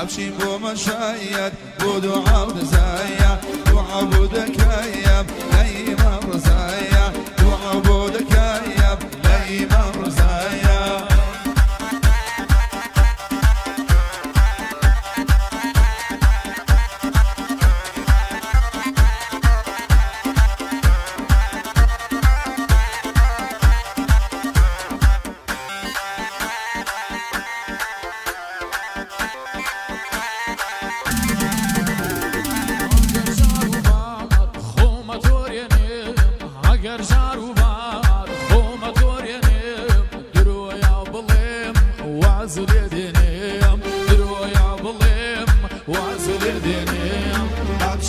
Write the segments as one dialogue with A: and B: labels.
A: أبشين بو مشايد بو دعاء ونزايا دعاء بودك يا ليما رزايا دعاء بودك يا ليما رزايا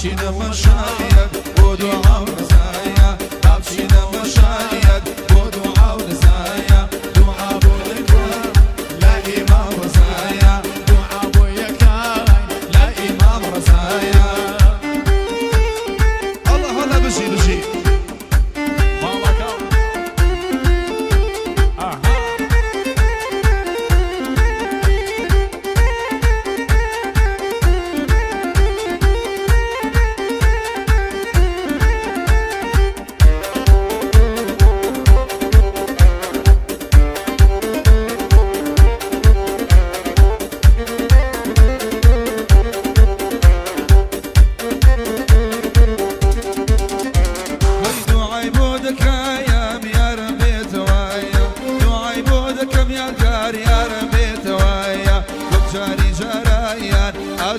A: أبشينا مشايد ودعاء ونزايا أبشينا مشايد ودعاء ونزايا دعاء بودك لا إمام رزايا دعاء بويك لا إمام رزايا الله هلا بشي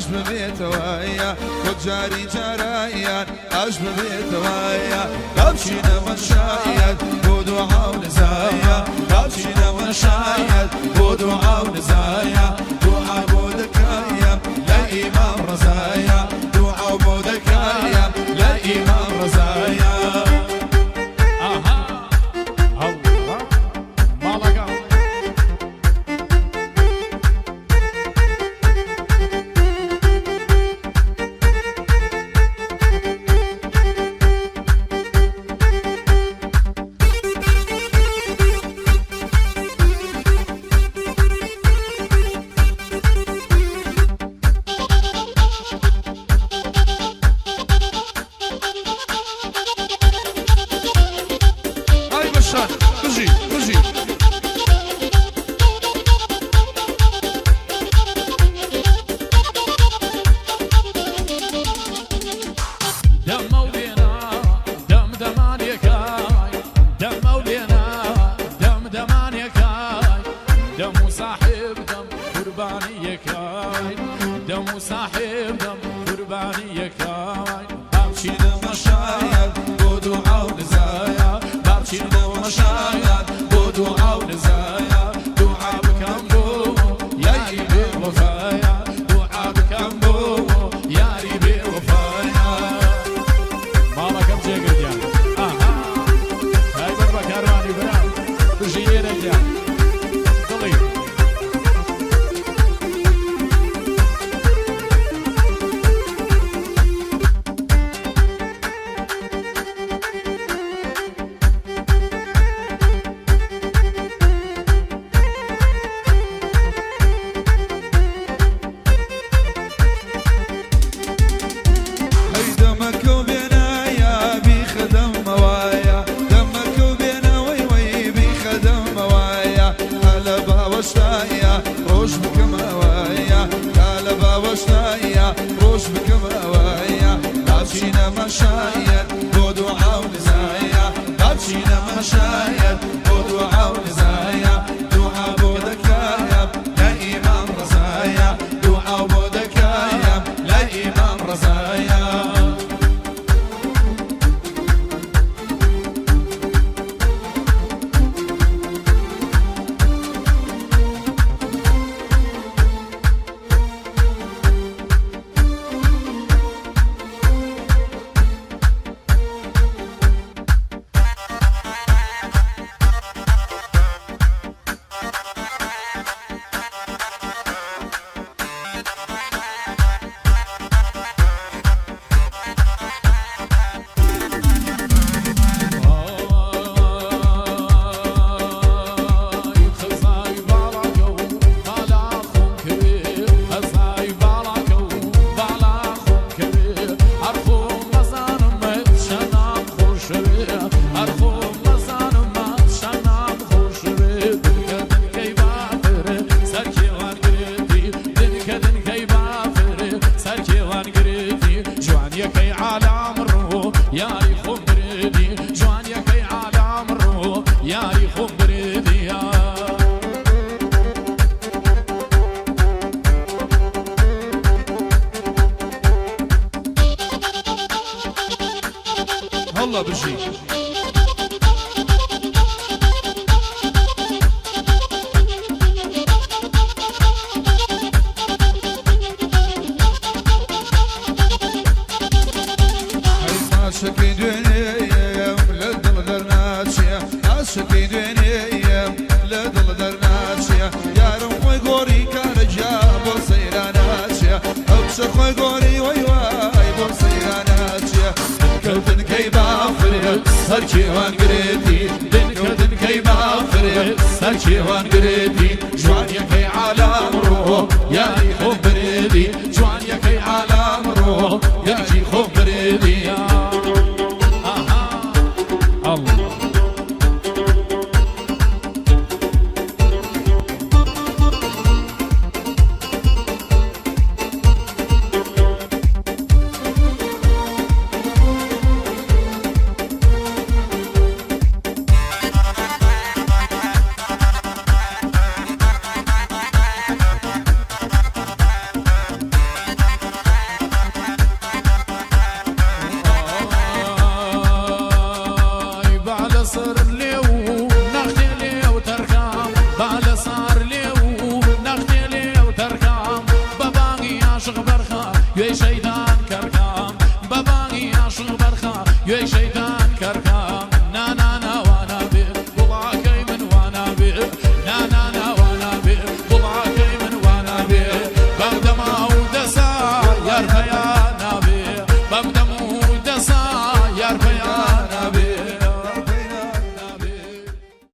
A: أشبه بيتوايا وجاري جرايا أشبه بيتوايا أبشينا مشايد ودعاء ونزايا أبشينا مشايد ودعاء ونزايا دعاء بودك يا لا إمام رزايا دعاء بودك يا لا إمام رزايا دم صاحب دم قرباني كاي أبشينا مشايد ودعاء ونزايا أبشينا مشايد ودعاء ونزايا دعاء بكمبو يا ريبي وفايا دعاء بكمبو يا ريبي وفايا ماما كم جيجر يعني هاي بربا كارواني برام تجيني رجال طليب روش بكم هوايا قلبا وشتايا روش بكم هوايا أبشينا مشايد ودعاء ونزايا أبشينا مشايد ودعاء ونزايا دعاء بودك يا لا إمام رزايا دعاء بودك يا لا إمام رزايا والله بشي عاشقي دنيا لدل درناشيا عاشقي دنيا لدل درناشيا يا رمي غوري كارجا بوسيراناشيا ابشر خوي غوري واي واي بوسيراناشيا كودن كي بافر سرچي وان غريتي كودن كي بافر سرچي وان غريتي جوان يا كي عالم رو يا خو بريدي جوان يا كي عالم رو يا خو بريدي
B: يا